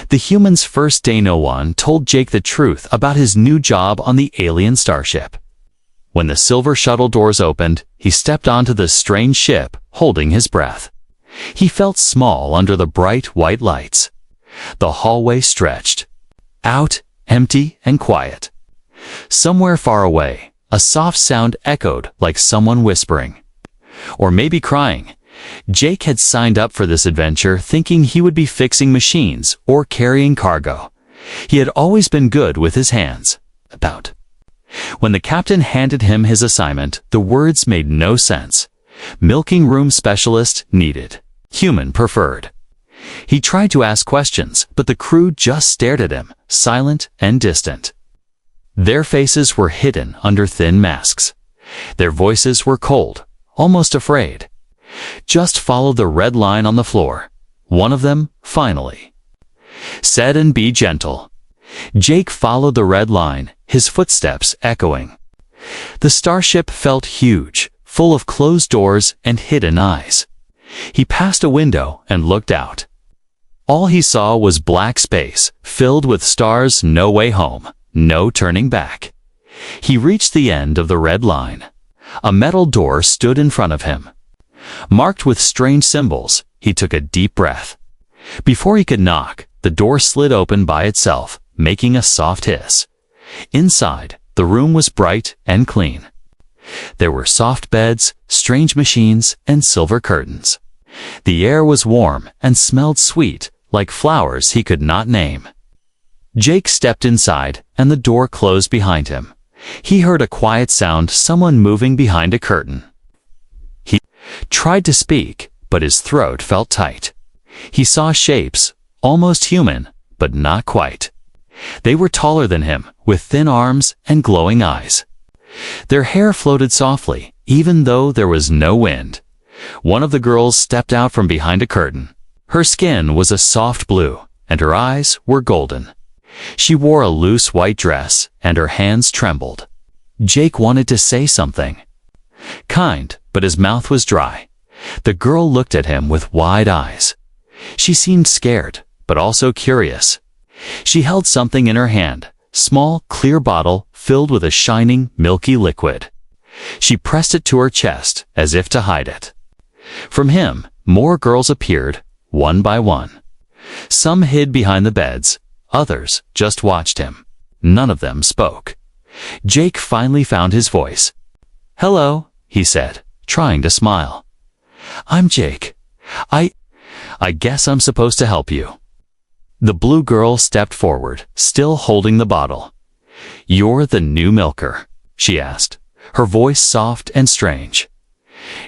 The human's first day. No one told Jake the truth about his new job on the alien starship. When the silver shuttle doors opened, he stepped onto the strange ship, holding his breath. He felt small under the bright white lights. The hallway stretched out, empty and quiet. Somewhere far away, a soft sound echoed like someone whispering. Or maybe crying. Jake had signed up for this adventure thinking he would be fixing machines or carrying cargo. He had always been good with his hands. When the captain handed him his assignment, the words made no sense. Milking room specialist needed. Human preferred. He tried to ask questions, but the crew just stared at him, silent and distant. Their faces were hidden under thin masks. Their voices were cold, almost afraid. Just follow the red line on the floor. One of them, finally, said, and be gentle. Jake followed the red line, his footsteps echoing. The starship felt huge, full of closed doors and hidden eyes. He passed a window and looked out. All he saw was black space, filled with stars. No way home, no turning back. He reached the end of the red line. A metal door stood in front of him. Marked with strange symbols, he took a deep breath. Before he could knock, the door slid open by itself, making a soft hiss. Inside, the room was bright and clean. There were soft beds, strange machines, and silver curtains. The air was warm and smelled sweet, like flowers he could not name. Jake stepped inside, and the door closed behind him. He heard a quiet sound, someone moving behind a curtain. He tried to speak, but his throat felt tight. He saw shapes, almost human, but not quite. They were taller than him, with thin arms and glowing eyes. Their hair floated softly, even though there was no wind. One of the girls stepped out from behind a curtain. Her skin was a soft blue, and her eyes were golden. She wore a loose white dress, and her hands trembled. Jake wanted to say something kind, but his mouth was dry. The girl looked at him with wide eyes. She seemed scared, but also curious. She held something in her hand, small, clear bottle filled with a shining, milky liquid. She pressed it to her chest, as if to hide it. From him, more girls appeared, one by one. Some hid behind the beds, others just watched him. None of them spoke. Jake finally found his voice. "Hello," he said, trying to smile. "I'm Jake. I guess I'm supposed to help you." The blue girl stepped forward, still holding the bottle. "You're the new milker?" she asked, her voice soft and strange.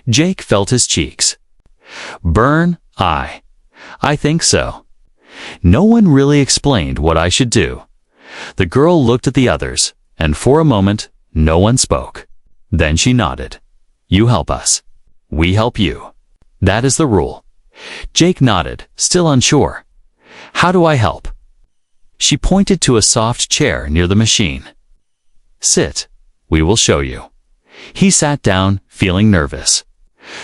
Jake felt his cheeks burn. I think so. No one really explained what I should do. The girl looked at the others, and for a moment, no one spoke. Then she nodded. "You help us. We help you. That is the rule." Jake nodded, still unsure. "How do I help?" She pointed to a soft chair near the machine. "Sit. We will show you." He sat down, feeling nervous.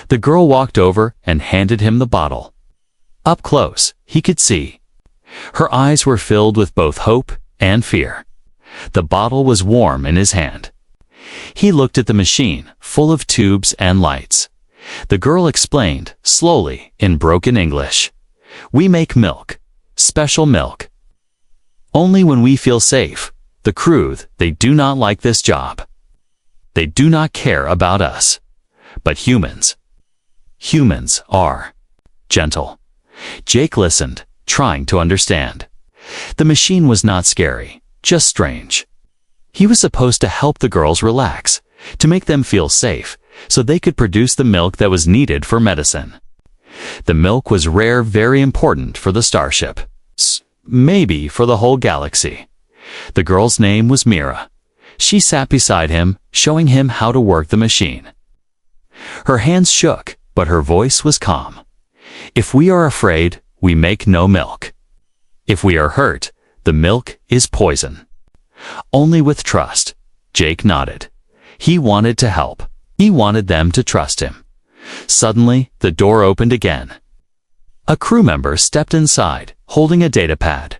The girl walked over and handed him the bottle. Up close, he could see. Her eyes were filled with both hope and fear. The bottle was warm in his hand. He looked at the machine, full of tubes and lights. The girl explained, slowly, in broken English. "We make milk. Special milk. Only when we feel safe. The crew, they do not like this job. They do not care about us. But humans are gentle." Jake listened, trying to understand. The machine was not scary, just strange. He was supposed to help the girls relax, to make them feel safe, so they could produce the milk that was needed for medicine. The milk was rare, very important for the starship. Maybe for the whole galaxy. The girl's name was Mira. She sat beside him, showing him how to work the machine. Her hands shook, but her voice was calm. "If we are afraid, we make no milk. If we are hurt, the milk is poison. Only with trust." Jake nodded. He wanted to help. He wanted them to trust him. Suddenly, the door opened again. A crew member stepped inside, holding a data pad.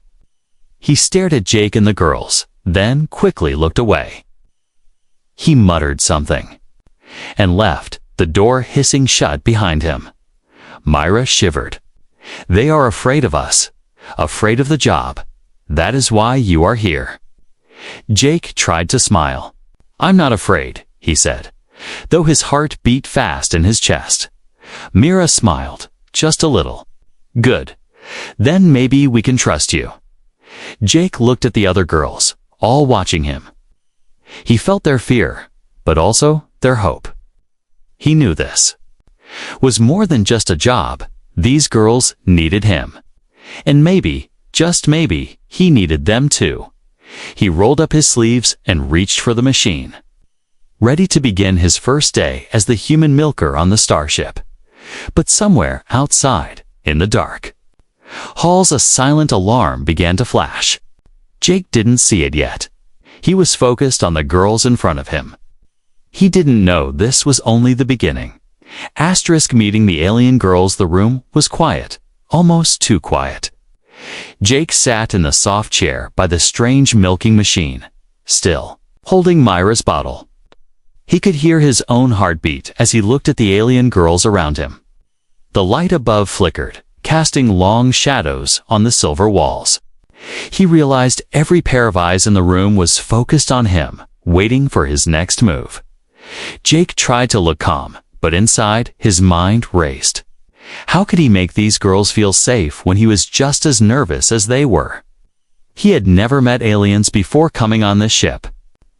He stared at Jake and the girls, then quickly looked away. He muttered something and left, the door hissing shut behind him. Myra shivered. They are afraid of us, afraid of the job. That is why you are here. Jake tried to smile. I'm not afraid, he said, though his heart beat fast in his chest. Myra smiled, just a little. Good. Then maybe we can trust you. Jake looked at the other girls, all watching him. He felt their fear, but also their hope. He knew this was more than just a job. These girls needed him. And maybe, just maybe, he needed them too. He rolled up his sleeves and reached for the machine, ready to begin his first day as the human milker on the Starship. But somewhere outside, in the dark halls, a silent alarm began to flash. Jake didn't see it yet. He was focused on the girls in front of him. He didn't know this was only the beginning. Meeting the alien girls, the room was quiet, almost too quiet. Jake sat in the soft chair by the strange milking machine, still holding Myra's bottle. He could hear his own heartbeat as he looked at the alien girls around him. The light above flickered, casting long shadows on the silver walls. He realized every pair of eyes in the room was focused on him, waiting for his next move. Jake tried to look calm, but inside, his mind raced. How could he make these girls feel safe when he was just as nervous as they were? He had never met aliens before coming on this ship.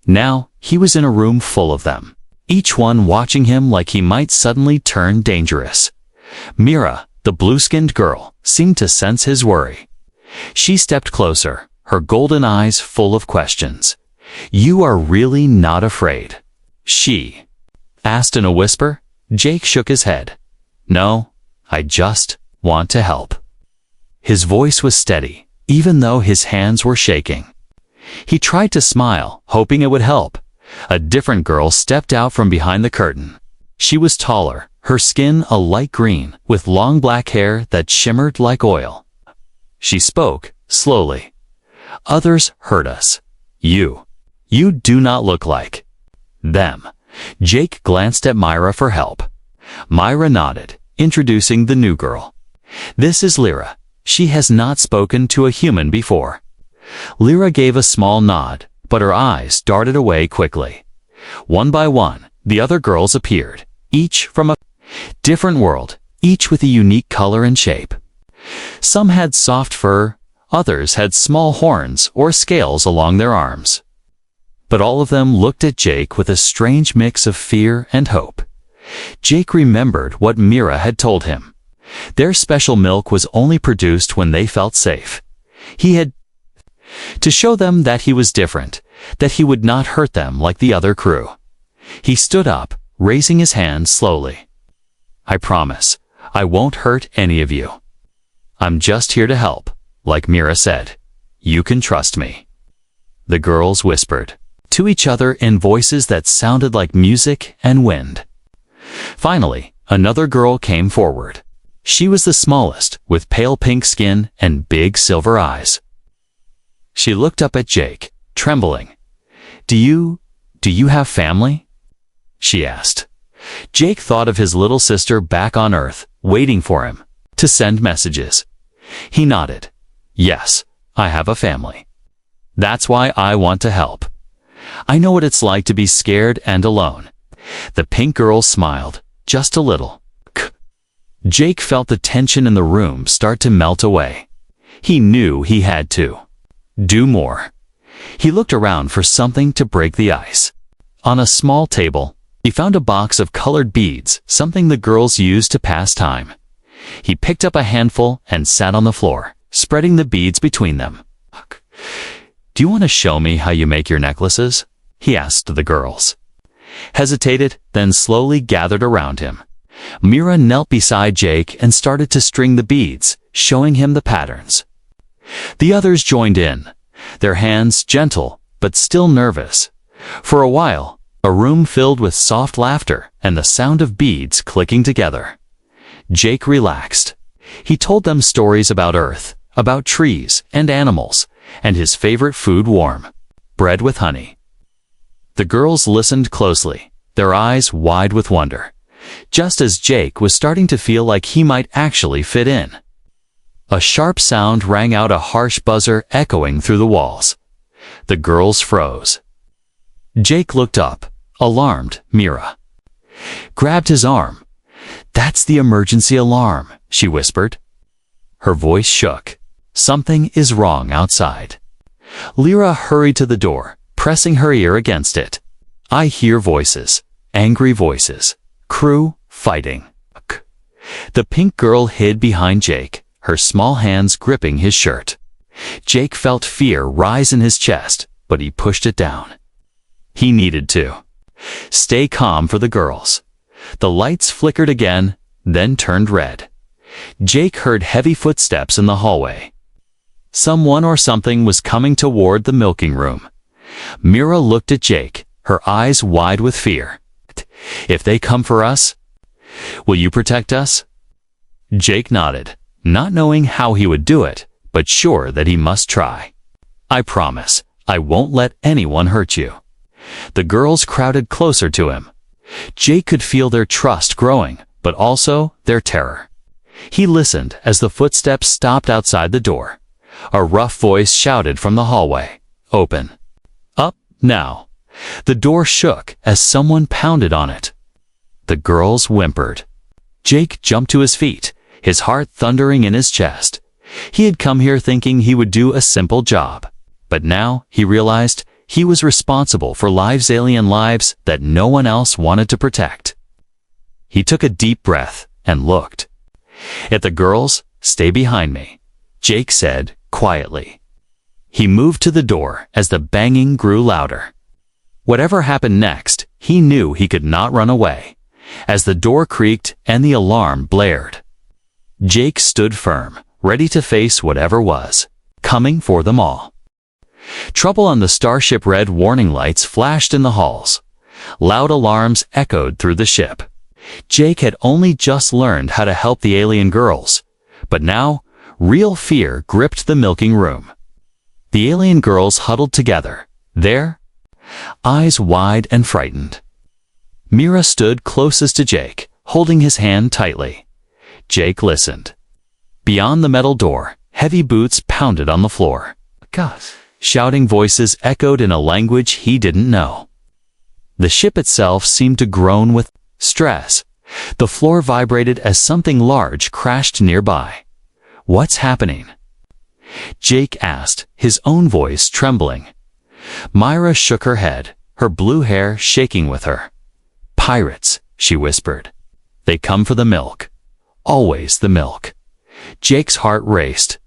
Now, he was in a room full of them, each one watching him like he might suddenly turn dangerous. Myra, the blue-skinned girl, seemed to sense his worry. She stepped closer, her golden eyes full of questions. You are really not afraid? She asked in a whisper. Jake shook his head. No, I just want to help. His voice was steady, even though his hands were shaking. He tried to smile, hoping it would help. A different girl stepped out from behind the curtain. She was taller, her skin a light green, with long black hair that shimmered like oil. She spoke, slowly. Others hurt us. You do not look like them. Jake glanced at Myra for help. Myra nodded, introducing the new girl. This is Lyra. She has not spoken to a human before. Lyra gave a small nod, but her eyes darted away quickly. One by one, the other girls appeared, each from a different world, each with a unique color and shape. Some had soft fur, others had small horns or scales along their arms. But all of them looked at Jake with a strange mix of fear and hope. Jake remembered what Myra had told him. Their special milk was only produced when they felt safe. He had to show them that he was different, that he would not hurt them like the other crew. He stood up, raising his hand slowly. I promise, I won't hurt any of you. I'm just here to help, like Myra said. You can trust me. The girls whispered to each other in voices that sounded like music and wind. Finally, another girl came forward. She was the smallest, with pale pink skin and big silver eyes. She looked up at Jake, trembling. Do you have family? She asked. Jake thought of his little sister back on Earth, waiting for him to send messages. He nodded. Yes, I have a family. That's why I want to help. I know what it's like to be scared and alone. The pink girl smiled, just a little. Jake felt the tension in the room start to melt away. He knew he had to do more. He looked around for something to break the ice. On a small table, he found a box of colored beads, something the girls used to pass time. He picked up a handful and sat on the floor, spreading the beads between them. Do you want to show me how you make your necklaces? He asked the girls. Hesitated, then slowly gathered around him. Myra knelt beside Jake and started to string the beads, showing him the patterns. The others joined in, their hands gentle but still nervous. For a while, a room filled with soft laughter and the sound of beads clicking together. Jake relaxed. He told them stories about Earth, about trees and animals, and his favorite food warm, bread with honey. The girls listened closely, their eyes wide with wonder, just as Jake was starting to feel like he might actually fit in. A sharp sound rang out, a harsh buzzer echoing through the walls. The girls froze. Jake looked up, alarmed. Mira grabbed his arm. "That's the emergency alarm," she whispered. Her voice shook. "Something is wrong outside." Lyra hurried to the door, pressing her ear against it. "I hear voices, angry voices, crew fighting." The pink girl hid behind Jake, her small hands gripping his shirt. Jake felt fear rise in his chest, but he pushed it down. He needed to stay calm for the girls. The lights flickered again, then turned red. Jake heard heavy footsteps in the hallway. Someone or something was coming toward the milking room. Mira looked at Jake, her eyes wide with fear. "If they come for us, will you protect us?" Jake nodded, not knowing how he would do it, but sure that he must try. "I promise, I won't let anyone hurt you." The girls crowded closer to him. Jake could feel their trust growing, but also their terror. He listened as the footsteps stopped outside the door. A rough voice shouted from the hallway, "Open up now." The door shook as someone pounded on it. The girls whimpered. Jake jumped to his feet, his heart thundering in his chest. He had come here thinking he would do a simple job, but now he realized he was responsible for alien lives that no one else wanted to protect. He took a deep breath and looked at the girls. "Stay behind me," Jake said quietly. He moved to the door as the banging grew louder. Whatever happened next, he knew he could not run away. As the door creaked and the alarm blared, Jake stood firm, ready to face whatever was coming for them all. Trouble on the Starship. Red warning lights flashed in the halls. Loud alarms echoed through the ship. Jake had only just learned how to help the alien girls, but now real fear gripped the milking room. The alien girls huddled together, their eyes wide and frightened. Mira stood closest to Jake, holding his hand tightly. Jake listened. Beyond the metal door, heavy boots pounded on the floor. "Gosh." Shouting voices echoed in a language he didn't know. The ship itself seemed to groan with stress. The floor vibrated as something large crashed nearby. "What's happening?" Jake asked, his own voice trembling. Myra shook her head, her blue hair shaking with her. "Pirates," she whispered. "They come for the milk. Always the milk." Jake's heart raced.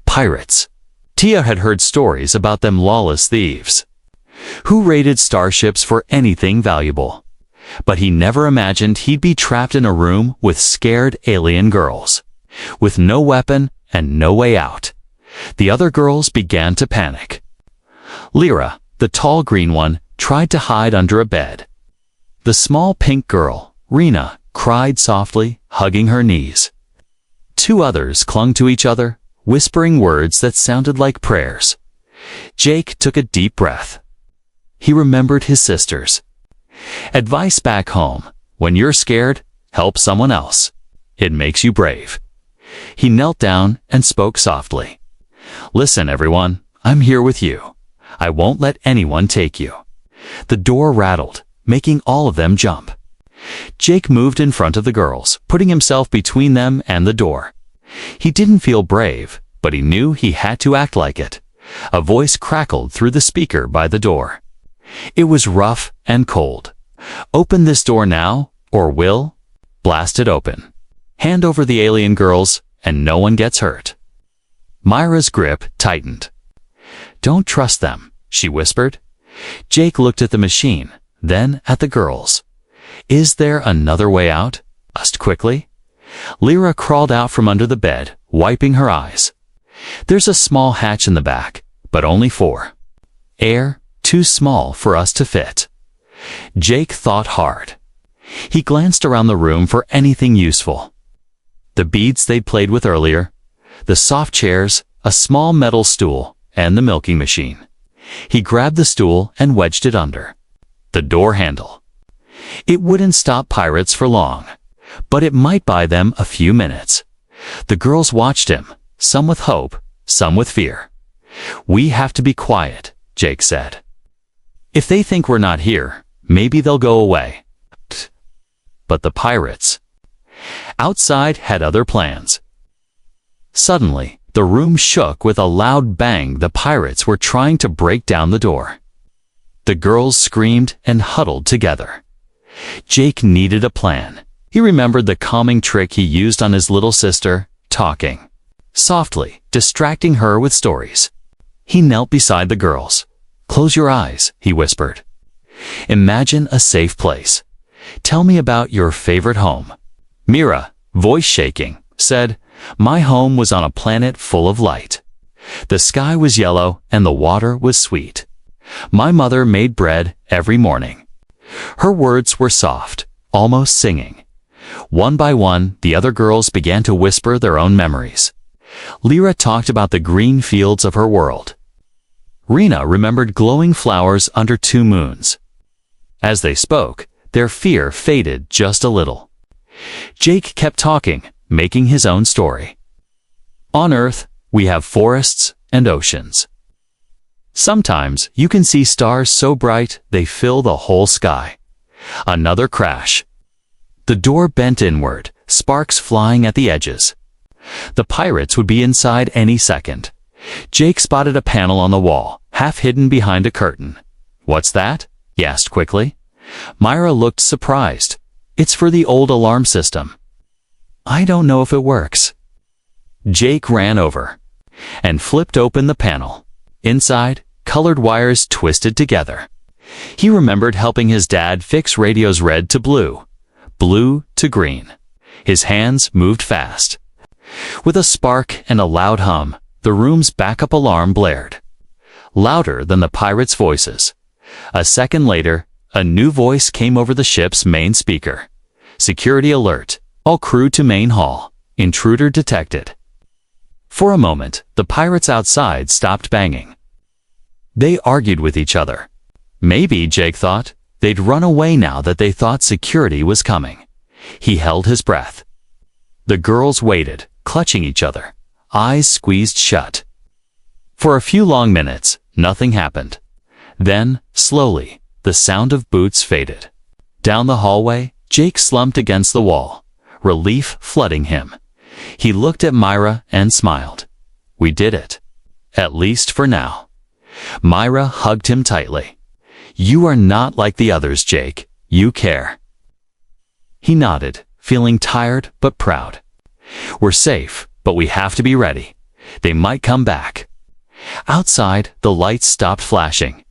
Pirates. Tia had heard stories about them, lawless thieves who raided starships for anything valuable. But he never imagined he'd be trapped in a room with scared alien girls, with no weapon and no way out. The other girls began to panic. Lyra, the tall green one, tried to hide under a bed. The small pink girl, Rena, cried softly, hugging her knees. Two others clung to each other, whispering words that sounded like prayers. Jake took a deep breath. He remembered his sisters. Advice back home: when you're scared, help someone else. It makes you brave. He knelt down and spoke softly. "Listen, everyone, I'm here with you. I won't let anyone take you." The door rattled, making all of them jump. Jake moved in front of the girls, putting himself between them and the door. He didn't feel brave, but he knew he had to act like it. A voice crackled through the speaker by the door. It was rough and cold. "Open this door now, or we'll blast it open. Hand over the alien girls, and no one gets hurt." Myra's grip tightened. "Don't trust them," she whispered. Jake looked at the machine, then at the girls. "Is there another way out?" asked quickly. Lyra crawled out from under the bed, wiping her eyes. "There's a small hatch in the back, but only 4. Air, too small for us to fit." Jake thought hard. He glanced around the room for anything useful. The beads they'd played with earlier, the soft chairs, a small metal stool, and the milking machine. He grabbed the stool and wedged it under the door handle. It wouldn't stop pirates for long, but it might buy them a few minutes. The girls watched him, some with hope, some with fear. "We have to be quiet," Jake said. "If they think we're not here, maybe they'll go away." But the pirates outside had other plans. Suddenly, the room shook with a loud bang. The pirates were trying to break down the door. The girls screamed and huddled together. Jake needed a plan. He remembered the calming trick he used on his little sister, talking softly, distracting her with stories. He knelt beside the girls. "Close your eyes," he whispered. "Imagine a safe place. Tell me about your favorite home." Mira, voice shaking, said, "My home was on a planet full of light. The sky was yellow and the water was sweet. My mother made bread every morning." Her words were soft, almost singing. One by one, the other girls began to whisper their own memories. Lyra talked about the green fields of her world. Rena remembered glowing flowers under 2 moons. As they spoke, their fear faded just a little. Jake kept talking, making his own story. "On Earth, we have forests and oceans. Sometimes you can see stars so bright they fill the whole sky." Another crash. The door bent inward, sparks flying at the edges. The pirates would be inside any second. Jake spotted a panel on the wall, half hidden behind a curtain. "What's that?" he asked quickly. Myra looked surprised. "It's for the old alarm system." "I don't know if it works." Jake ran over and flipped open the panel. Inside, colored wires twisted together. He remembered helping his dad fix radios red to blue, blue to green. His hands moved fast. With a spark and a loud hum, the room's backup alarm blared. Louder than the pirates' voices. A second later, a new voice came over the ship's main speaker. "Security alert. All crew to main hall. Intruder detected." For a moment, the pirates outside stopped banging. They argued with each other. Maybe, Jake thought, they'd run away now that they thought security was coming. He held his breath. The girls waited, clutching each other, eyes squeezed shut. For a few long minutes, nothing happened. Then, slowly, the sound of boots faded. Down the hallway, Jake slumped against the wall, relief flooding him. He looked at Myra and smiled. "We did it. At least for now." Myra hugged him tightly. "You are not like the others, Jake. You care." He nodded, feeling tired but proud. "We're safe, but we have to be ready. They might come back." Outside, the lights stopped flashing.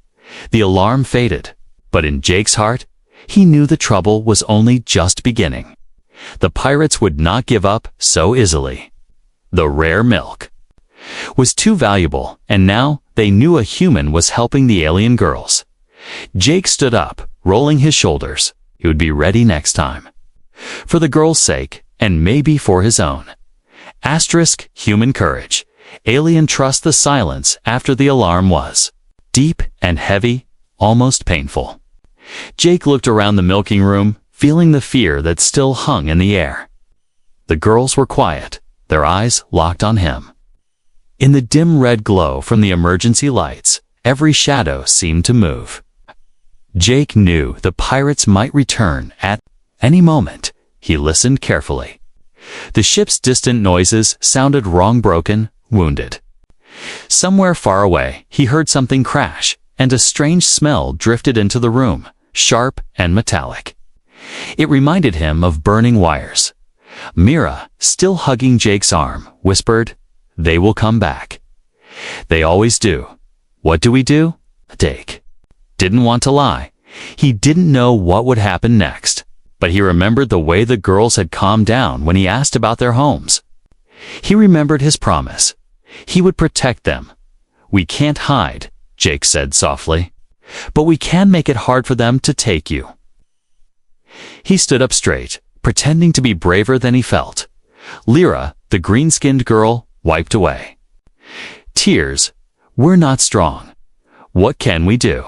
The alarm faded, but in Jake's heart, he knew the trouble was only just beginning. The pirates would not give up so easily. The rare milk was too valuable, and now they knew a human was helping the alien girls. Jake stood up, rolling his shoulders. He would be ready next time. For the girls' sake, and maybe for his own. Asterisk, human courage. Alien trust. The silence after the alarm was deep and heavy, almost painful. Jake looked around the milking room, feeling the fear that still hung in the air. The girls were quiet, their eyes locked on him. In the dim red glow from the emergency lights, every shadow seemed to move. Jake knew the pirates might return at any moment. He listened carefully. The ship's distant noises sounded wrong, broken, wounded. Somewhere far away, he heard something crash, and a strange smell drifted into the room, sharp and metallic. It reminded him of burning wires. Mira, still hugging Jake's arm, whispered, "They will come back. They always do." "What do we do?" Jake didn't want to lie. He didn't know what would happen next, but he remembered the way the girls had calmed down when he asked about their homes. He remembered his promise. He would protect them. "We can't hide," Jake said softly, "but we can make it hard for them to take you." He stood up straight, pretending to be braver than he felt. Lyra, the green-skinned girl, wiped away. Tears. We're not strong. What can we do?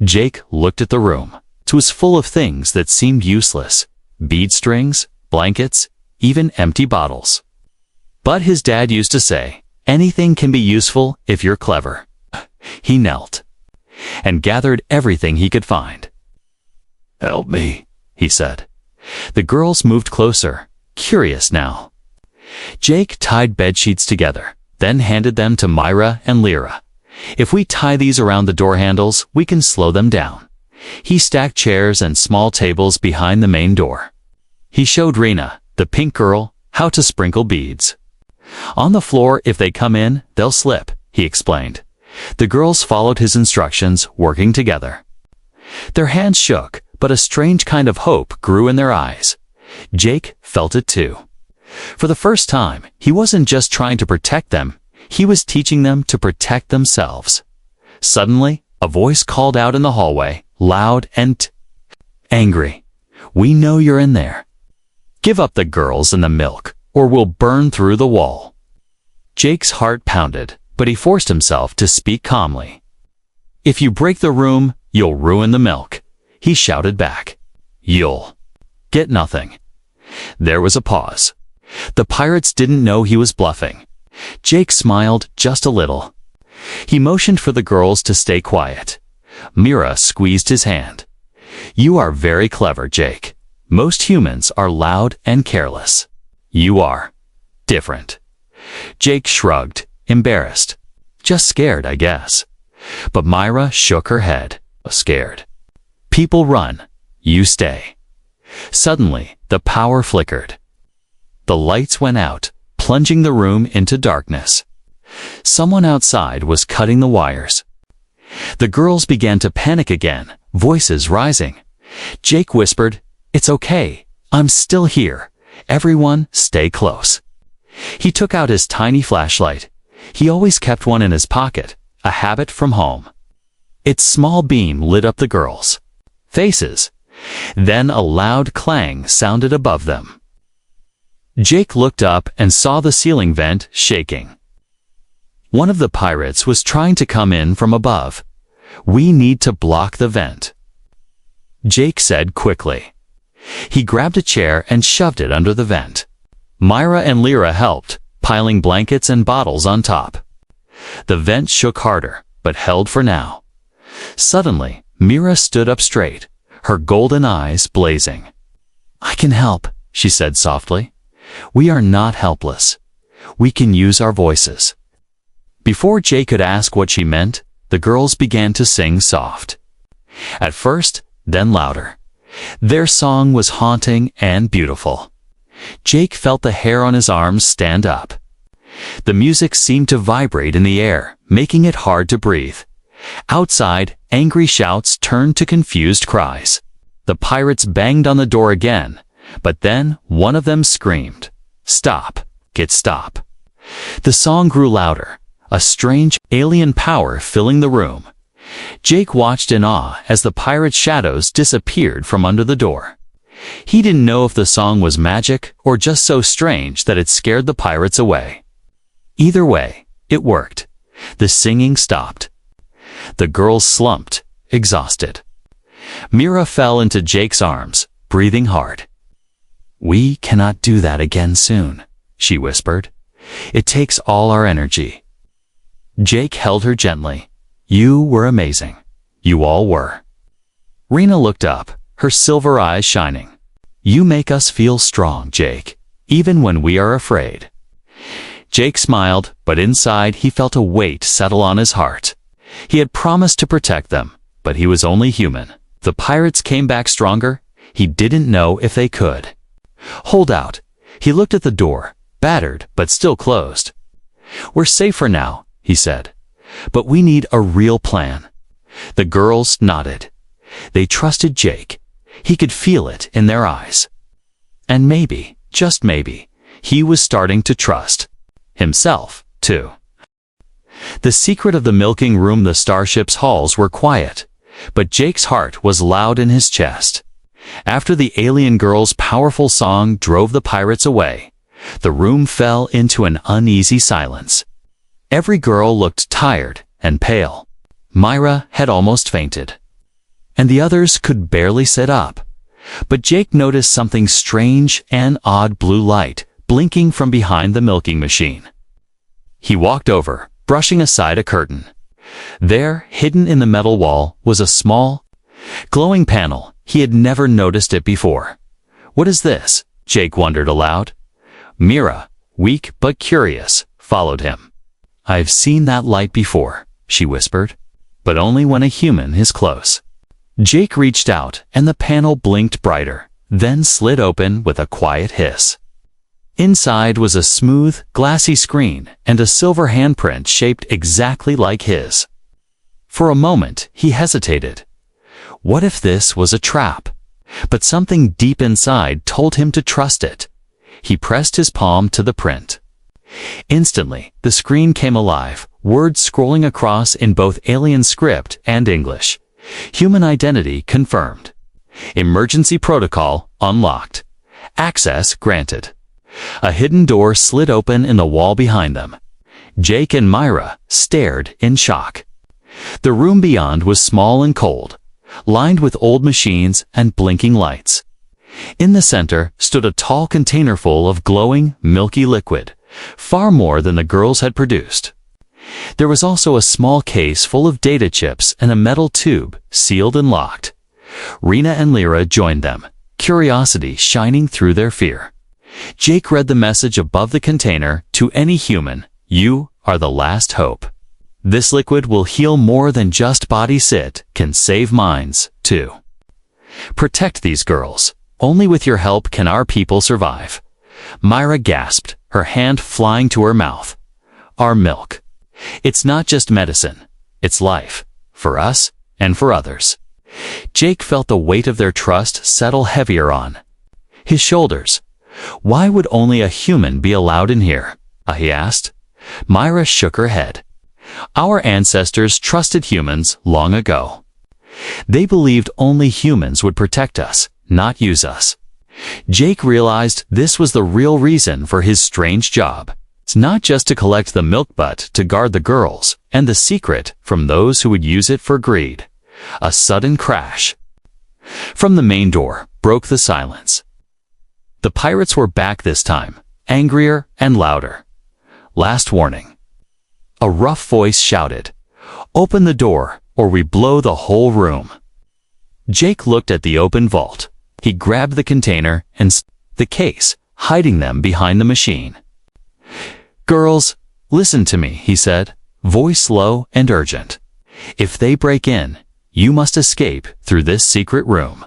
Jake looked at the room. It was full of things that seemed useless. Bead strings, blankets, even empty bottles. But his dad used to say, anything can be useful if you're clever. He knelt and gathered everything he could find. Help me, he said. The girls moved closer, curious now. Jake tied bedsheets together, then handed them to Myra and Lyra. If we tie these around the door handles, we can slow them down. He stacked chairs and small tables behind the main door. He showed Rena, the pink girl, how to sprinkle beads. On the floor, if they come in, they'll slip, he explained. The girls followed his instructions, working together. Their hands shook, but a strange kind of hope grew in their eyes. Jake felt it too. For the first time, he wasn't just trying to protect them, he was teaching them to protect themselves. Suddenly, a voice called out in the hallway, loud and angry. We know you're in there. Give up the girls and the milk, or we'll burn through the wall. Jake's heart pounded, but he forced himself to speak calmly. If you break the room, you'll ruin the milk, he shouted back. You'll get nothing. There was a pause. The pirates didn't know he was bluffing. Jake smiled just a little. He motioned for the girls to stay quiet. Mira squeezed his hand. You are very clever, Jake. Most humans are loud and careless. You are different. Jake shrugged, embarrassed. Just scared, I guess. But Myra shook her head, scared. People run. You stay. Suddenly, the power flickered. The lights went out, plunging the room into darkness. Someone outside was cutting the wires. The girls began to panic again, voices rising. Jake whispered, It's okay. I'm still here. Everyone, stay close. He took out his tiny flashlight. He always kept one in his pocket, a habit from home. Its small beam lit up the girls' faces. Then a loud clang sounded above them. Jake looked up and saw the ceiling vent shaking. One of the pirates was trying to come in from above. We need to block the vent, Jake said quickly. He grabbed a chair and shoved it under the vent. Myra and Lyra helped, piling blankets and bottles on top. The vent shook harder, but held for now. Suddenly, Myra stood up straight, her golden eyes blazing. I can help, she said softly. We are not helpless. We can use our voices. Before Jake could ask what she meant, the girls began to sing soft. At first, then louder. Their song was haunting and beautiful. Jake felt the hair on his arms stand up. The music seemed to vibrate in the air, making it hard to breathe. Outside, angry shouts turned to confused cries. The pirates banged on the door again, but then one of them screamed, Stop! Get stop! The song grew louder, a strange, alien power filling the room. Jake watched in awe as the pirates' shadows disappeared from under the door. He didn't know if the song was magic or just so strange that it scared the pirates away. Either way, it worked. The singing stopped. The girls slumped, exhausted. Mira fell into Jake's arms, breathing hard. We cannot do that again soon, she whispered. It takes all our energy. Jake held her gently. You were amazing. You all were. Rena looked up, her silver eyes shining. You make us feel strong, Jake, even when we are afraid. Jake smiled, but inside he felt a weight settle on his heart. He had promised to protect them, but he was only human. The pirates came back stronger. He didn't know if they could. Hold out. He looked at the door, battered but still closed. We're safe for now, he said. But we need a real plan. The girls nodded. They trusted Jake. He could feel it in their eyes. And maybe, just maybe, he was starting to trust himself, too. The secret of the milking room, the Starship's halls were quiet, but Jake's heart was loud in his chest. After the alien girl's powerful song drove the pirates away, The room fell into an uneasy silence. Every girl looked tired and pale. Myra had almost fainted, and the others could barely sit up. But Jake noticed something strange, an odd blue light blinking from behind the milking machine. He walked over, brushing aside a curtain. There, hidden in the metal wall, was a small, glowing panel. He had never noticed it before. "What is this?" Jake wondered aloud. Myra, weak but curious, followed him. "I've seen that light before," she whispered, "but only when a human is close." Jake reached out, and the panel blinked brighter, then slid open with a quiet hiss. Inside was a smooth, glassy screen and a silver handprint shaped exactly like his. For a moment, he hesitated. What if this was a trap? But something deep inside told him to trust it. He pressed his palm to the print. Instantly, the screen came alive, words scrolling across in both alien script and English. Human identity confirmed. Emergency protocol unlocked. Access granted. A hidden door slid open in the wall behind them. Jake and Myra stared in shock. The room beyond was small and cold, lined with old machines and blinking lights. In the center stood a tall container full of glowing, milky liquid, far more than the girls had produced. There was also a small case full of data chips and a metal tube, sealed and locked. Rena and Lyra joined them, curiosity shining through their fear. Jake read the message above the container: "To any human, you are the last hope. This liquid will heal more than just bodies, it can save minds, too. Protect these girls. Only with your help can our people survive." Myra gasped, her hand flying to her mouth. "Our milk. It's not just medicine, it's life, for us and for others." Jake felt the weight of their trust settle heavier on his shoulders. "Why would only a human be allowed in here?" he asked. Myra shook her head. "Our ancestors trusted humans long ago. They believed only humans would protect us, not use us." Jake realized this was the real reason for his strange job. It's not just to collect the milk, but to guard the girls and the secret from those who would use it for greed. A sudden crash from the main door broke the silence. The pirates were back this time, angrier and louder. "Last warning." A rough voice shouted, "Open the door, or we blow the whole room." Jake looked at the open vault. He grabbed the container and the case, hiding them behind the machine. "Girls, listen to me," he said, voice low and urgent. "If they break in, you must escape through this secret room.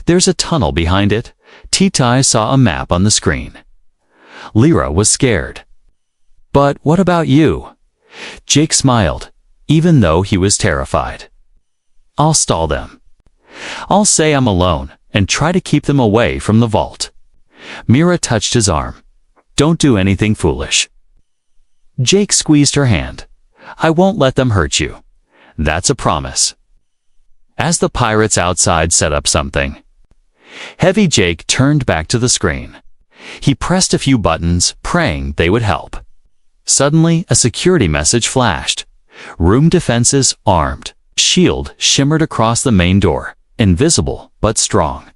There's a tunnel behind it." T-Tai saw a map on the screen. Lyra was scared. "But what about you?" Jake smiled, even though he was terrified. "I'll stall them. I'll say I'm alone and try to keep them away from the vault." Myra touched his arm. "Don't do anything foolish." Jake squeezed her hand. "I won't let them hurt you. That's a promise." As the pirates outside set up something heavy, Jake turned back to the screen. He pressed a few buttons, praying they would help. Suddenly, a security message flashed. "Room defenses armed." Shield shimmered across the main door, invisible but strong.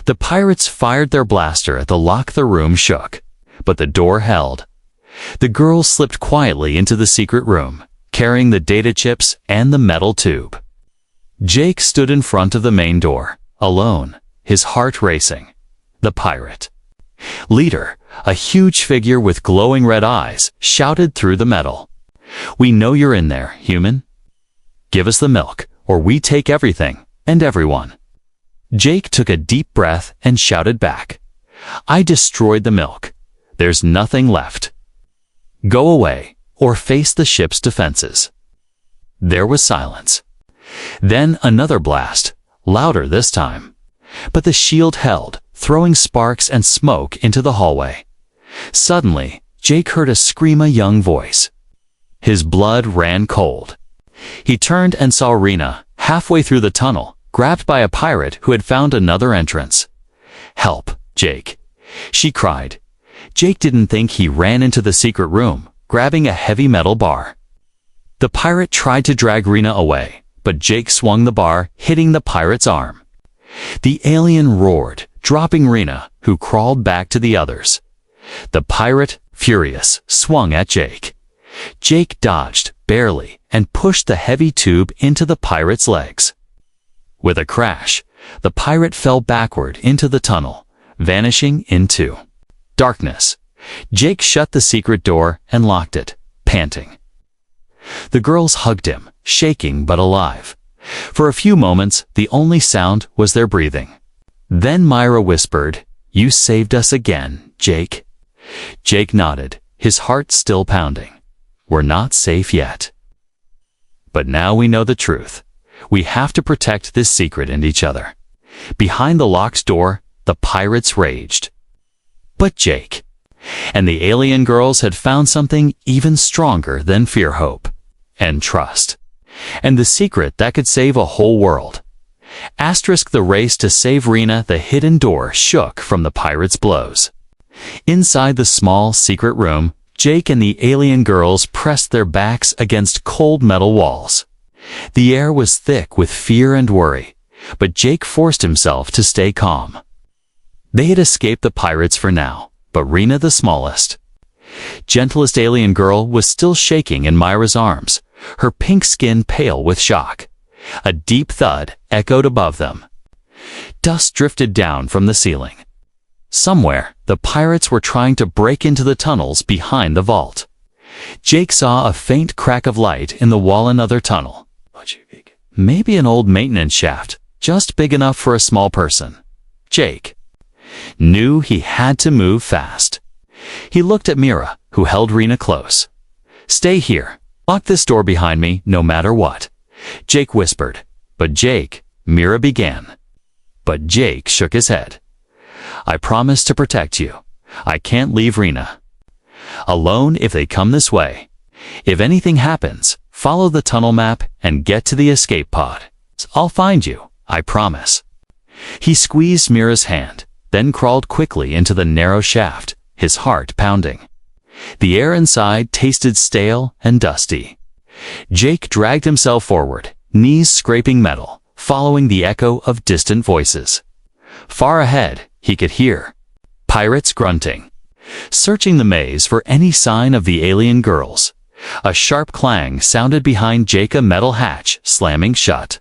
The pirates fired their blaster at the lock. The room shook, but the door held. The girls slipped quietly into the secret room, carrying the data chips and the metal tube. Jake stood in front of the main door, alone, his heart racing. The pirate leader, a huge figure with glowing red eyes, shouted through the metal, "We know you're in there, human. Give us the milk, or we take everything and everyone." Jake took a deep breath and shouted back, "I destroyed the milk. There's nothing left. Go away, or face the ship's defenses." There was silence. Then another blast, louder this time. But the shield held, throwing sparks and smoke into the hallway. Suddenly, Jake heard a scream, a young voice. His blood ran cold. He turned and saw Rena, halfway through the tunnel, grabbed by a pirate who had found another entrance. "Help, Jake," she cried. Jake didn't think he ran into the secret room, grabbing a heavy metal bar. The pirate tried to drag Rena away, but Jake swung the bar, hitting the pirate's arm. The alien roared, dropping Rena, who crawled back to the others. The pirate, furious, swung at Jake. Jake dodged, barely, and pushed the heavy tube into the pirate's legs. With a crash, the pirate fell backward into the tunnel, vanishing into darkness. Jake shut the secret door and locked it, panting. The girls hugged him, shaking but alive. For a few moments, the only sound was their breathing. Then Myra whispered, "You saved us again, Jake." Jake nodded, his heart still pounding. "We're not safe yet. But now we know the truth. We have to protect this secret and each other." Behind the locked door, the pirates raged. But Jake and the alien girls had found something even stronger than fear, hope, and trust. And the secret that could save a whole world. The race to save Rena, the hidden door shook from the pirates' blows. Inside the small secret room, Jake and the alien girls pressed their backs against cold metal walls. The air was thick with fear and worry, but Jake forced himself to stay calm. They had escaped the pirates for now, but Rena, the smallest, gentlest alien girl, was still shaking in Myra's arms, her pink skin pale with shock. A deep thud echoed above them. Dust drifted down from the ceiling. Somewhere, the pirates were trying to break into the tunnels behind the vault. Jake saw a faint crack of light in the wall, another tunnel. Maybe an old maintenance shaft, just big enough for a small person. Jake knew he had to move fast. He looked at Mira, who held Rena close. "Stay here. Lock this door behind me, no matter what," Jake whispered. "But Jake," Mira began. But Jake shook his head. "I promise to protect you. I can't leave Rena alone if they come this way. If anything happens, follow the tunnel map and get to the escape pod. I'll find you, I promise." He squeezed Mira's hand, then crawled quickly into the narrow shaft, his heart pounding. The air inside tasted stale and dusty. Jake dragged himself forward, knees scraping metal, following the echo of distant voices. Far ahead, he could hear pirates grunting, searching the maze for any sign of the alien girls. A sharp clang sounded behind Jake, a metal hatch slamming shut.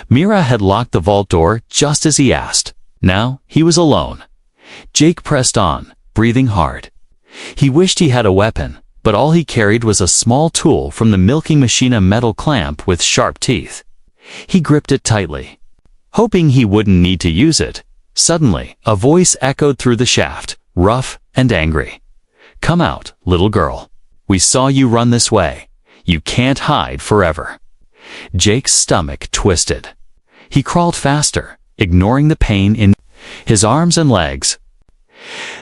Mira had locked the vault door just as he asked. Now he was alone. Jake pressed on, breathing hard. He wished he had a weapon, but all he carried was a small tool from the milking machine, a metal clamp with sharp teeth. He gripped it tightly, hoping he wouldn't need to use it. Suddenly, a voice echoed through the shaft, rough and angry. "Come out, little girl. We saw you run this way. You can't hide forever." Jake's stomach twisted. He crawled faster, ignoring the pain in his arms and legs.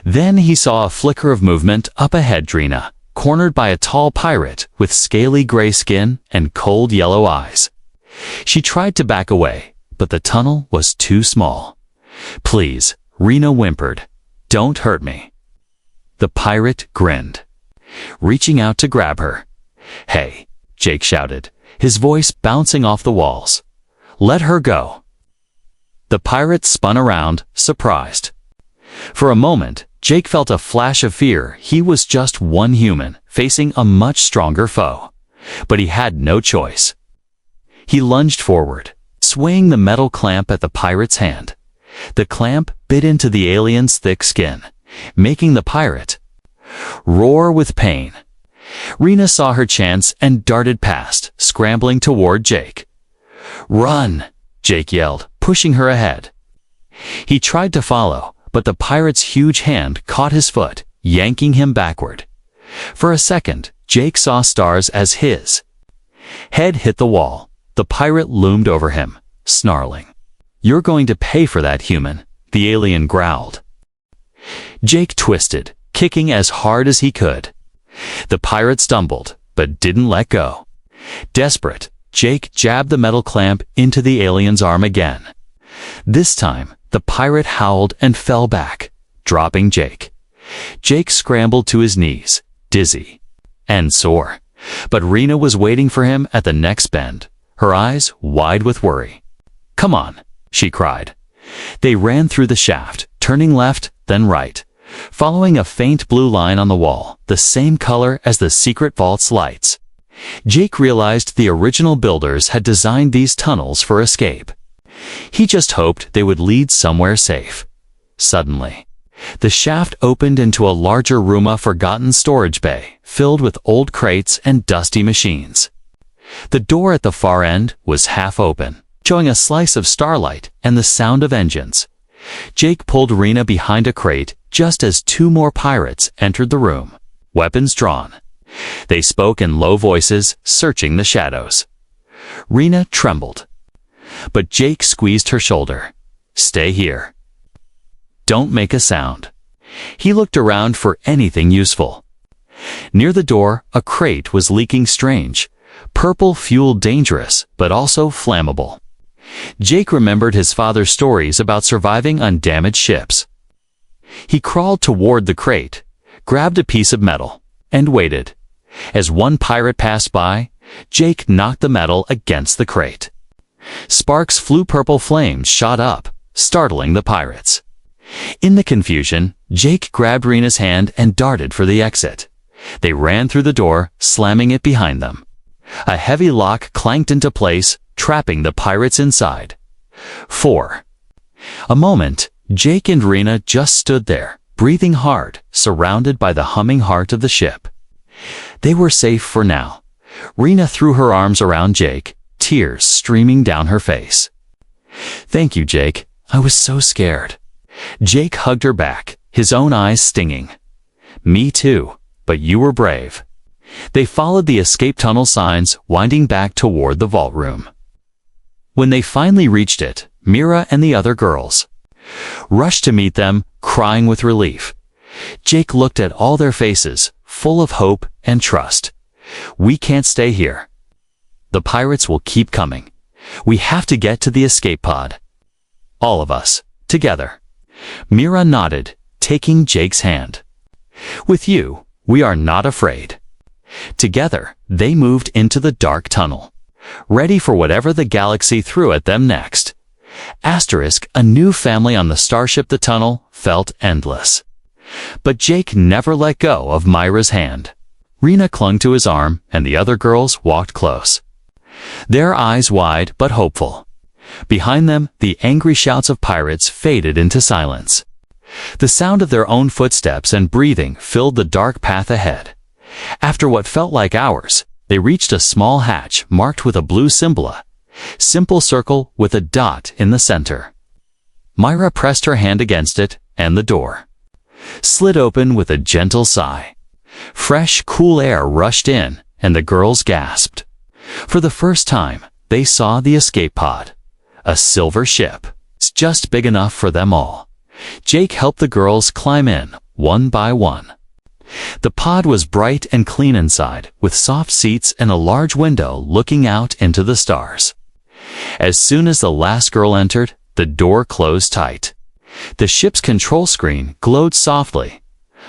Then he saw a flicker of movement up ahead. Rena, cornered by a tall pirate with scaly gray skin and cold yellow eyes. She tried to back away, but the tunnel was too small. "Please," Rena whimpered. "Don't hurt me." The pirate grinned, reaching out to grab her. "Hey," Jake shouted, his voice bouncing off the walls. "Let her go." The pirate spun around, surprised. For a moment, Jake felt a flash of fear. He was just one human, facing a much stronger foe. But he had no choice. He lunged forward, swaying the metal clamp at the pirate's hand. The clamp bit into the alien's thick skin, making the pirate roar with pain. Rena saw her chance and darted past, scrambling toward Jake. "Run!" Jake yelled, pushing her ahead. He tried to follow, but the pirate's huge hand caught his foot, yanking him backward. For a second, Jake saw stars as his head hit the wall. The pirate loomed over him, snarling. "You're going to pay for that, human," the alien growled. Jake twisted, kicking as hard as he could. The pirate stumbled, but didn't let go. Desperate, Jake jabbed the metal clamp into the alien's arm again. This time, the pirate howled and fell back, dropping Jake. Jake scrambled to his knees, dizzy and sore, but Rena was waiting for him at the next bend, her eyes wide with worry. "Come on," she cried. They ran through the shaft, turning left, then right, following a faint blue line on the wall, the same color as the secret vault's lights. Jake realized the original builders had designed these tunnels for escape. He just hoped they would lead somewhere safe. Suddenly, the shaft opened into a larger room, a forgotten storage bay, filled with old crates and dusty machines. The door at the far end was half open, showing a slice of starlight and the sound of engines. Jake pulled Rena behind a crate just as two more pirates entered the room, weapons drawn. They spoke in low voices, searching the shadows. Rena trembled, but Jake squeezed her shoulder. "Stay here. Don't make a sound." He looked around for anything useful. Near the door, a crate was leaking strange, purple fuel, dangerous, but also flammable. Jake remembered his father's stories about surviving on damaged ships. He crawled toward the crate, grabbed a piece of metal, and waited. As one pirate passed by, Jake knocked the metal against the crate. Sparks flew, purple flames shot up, startling the pirates. In the confusion, Jake grabbed Rena's hand and darted for the exit. They ran through the door, slamming it behind them. A heavy lock clanked into place, trapping the pirates inside. 4. A moment, Jake and Rena just stood there, breathing hard, surrounded by the humming heart of the ship. They were safe for now. Rena threw her arms around Jake, tears streaming down her face. "Thank you, Jake. I was so scared." Jake hugged her back, his own eyes stinging. "Me too, but you were brave." They followed the escape tunnel signs, winding back toward the vault room. When they finally reached it, Mira and the other girls rushed to meet them, crying with relief. Jake looked at all their faces, full of hope and trust. "We can't stay here. The pirates will keep coming. We have to get to the escape pod. All of us, together." Mira nodded, taking Jake's hand. "With you, we are not afraid." Together, they moved into the dark tunnel, ready for whatever the galaxy threw at them next. A new family on the Starship. The tunnel felt endless. But Jake never let go of Myra's hand. Rena clung to his arm, and the other girls walked close, their eyes wide but hopeful. Behind them, the angry shouts of pirates faded into silence. The sound of their own footsteps and breathing filled the dark path ahead. After what felt like hours, they reached a small hatch marked with a blue simple circle with a dot in the center. Myra pressed her hand against it, and the door slid open with a gentle sigh. Fresh, cool air rushed in, and the girls gasped. For the first time, they saw the escape pod. A silver ship. It's just big enough for them all. Jake helped the girls climb in, one by one. The pod was bright and clean inside, with soft seats and a large window looking out into the stars. As soon as the last girl entered, the door closed tight. The ship's control screen glowed softly.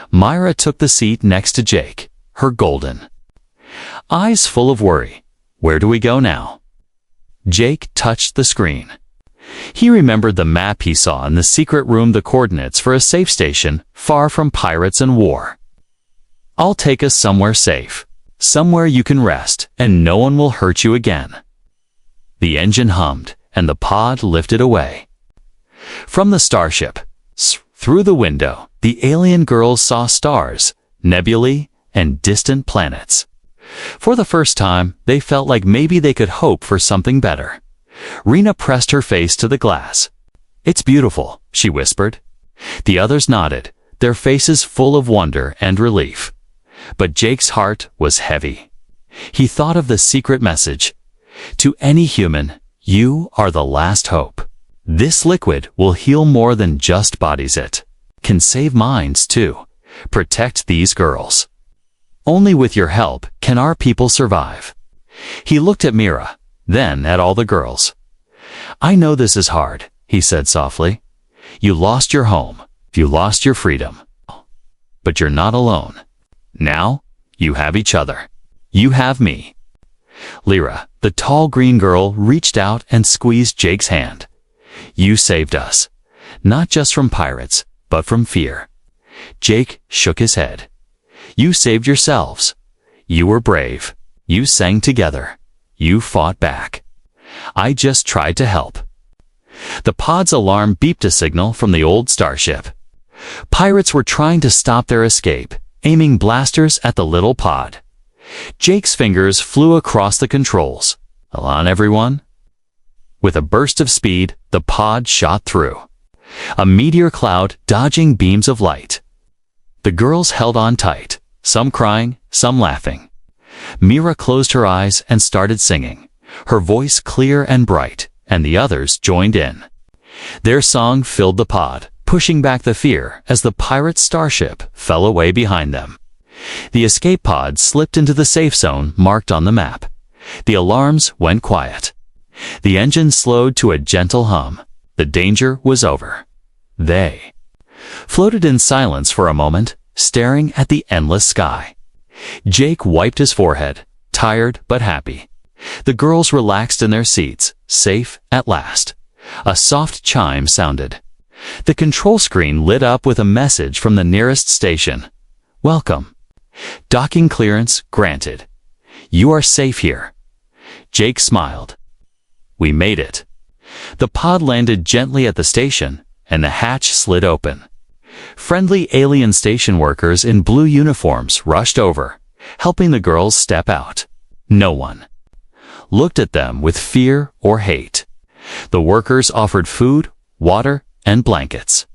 Myra took the seat next to Jake, her golden eyes full of worry. "Where do we go now?" Jake touched the screen. He remembered the map he saw in the secret room, the coordinates for a safe station far from pirates and war. "I'll take us somewhere safe, somewhere you can rest and no one will hurt you again." The engine hummed, and the pod lifted away. From the Starship, through the window, the alien girls saw stars, nebulae, and distant planets. For the first time, they felt like maybe they could hope for something better. Rena pressed her face to the glass. "It's beautiful," she whispered. The others nodded, their faces full of wonder and relief. But Jake's heart was heavy. He thought of the secret message. "To any human, you are the last hope. This liquid will heal more than just bodies. It can save minds too. Protect these girls. Only with your help can our people survive." He looked at Mira, then at all the girls. "I know this is hard," he said softly. "You lost your home. You lost your freedom. but you're not alone. Now, you have each other. You have me." Lyra, the tall green girl, reached out and squeezed Jake's hand. "You saved us, not just from pirates, but from fear." Jake shook his head. "You saved yourselves. You were brave. You sang together. You fought back. I just tried to help." The pod's alarm beeped a signal from the old starship. Pirates were trying to stop their escape, aiming blasters at the little pod. Jake's fingers flew across the controls. "On, everyone." With a burst of speed, the pod shot through. A meteor cloud dodging beams of light. The girls held on tight, some crying, some laughing. Mira closed her eyes and started singing, her voice clear and bright, and the others joined in. Their song filled the pod, pushing back the fear as the pirate starship fell away behind them. The escape pod slipped into the safe zone marked on the map. The alarms went quiet. The engine slowed to a gentle hum. The danger was over. They floated in silence for a moment, staring at the endless sky. Jake wiped his forehead, tired but happy. The girls relaxed in their seats, safe at last. A soft chime sounded. The control screen lit up with a message from the nearest station. "Welcome. Docking clearance granted. You are safe here." Jake smiled. "We made it." The pod landed gently at the station, and the hatch slid open. Friendly alien station workers in blue uniforms rushed over, helping the girls step out. No one looked at them with fear or hate. The workers offered food, water, and blankets.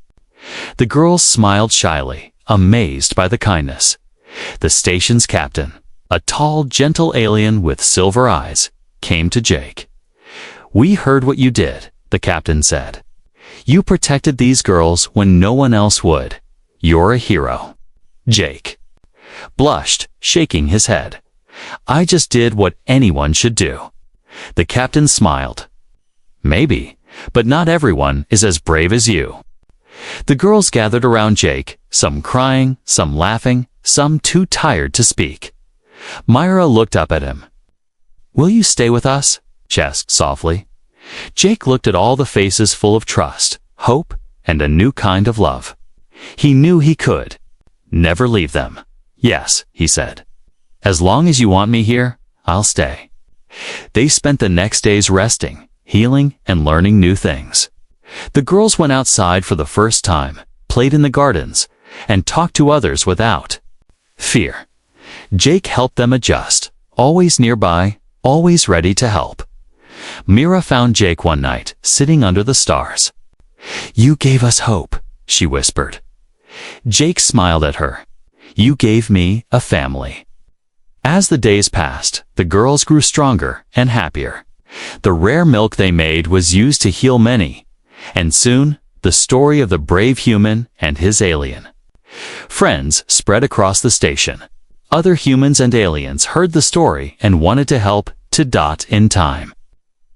The girls smiled shyly, amazed by the kindness. The station's captain, a tall, gentle alien with silver eyes, came to Jake. "We heard what you did," the captain said. "You protected these girls when no one else would. You're a hero." Jake blushed, shaking his head. "I just did what anyone should do." The captain smiled. "Maybe, but not everyone is as brave as you." The girls gathered around Jake, some crying, some laughing, some too tired to speak. Myra looked up at him. "Will you stay with us?" she asked softly. Jake looked at all the faces full of trust, hope, and a new kind of love. He knew he could never leave them. "Yes," he said. "As long as you want me here, I'll stay." They spent the next days resting, healing, and learning new things. The girls went outside for the first time, played in the gardens, and talked to others without fear. Jake helped them adjust, always nearby, always ready to help. Mira found Jake one night, sitting under the stars. "You gave us hope," she whispered. Jake smiled at her. "You gave me a family." As the days passed, the girls grew stronger and happier. The rare milk they made was used to heal many, and soon, the story of the brave human and his alien friends spread across the station. Other humans and aliens heard the story and wanted to help to dot in time.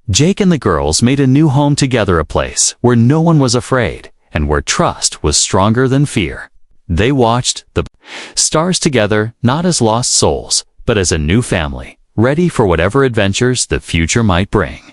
Jake and the girls made a new home together, a place where no one was afraid and where trust was stronger than fear. They watched the stars together, not as lost souls, but as a new family, ready for whatever adventures the future might bring.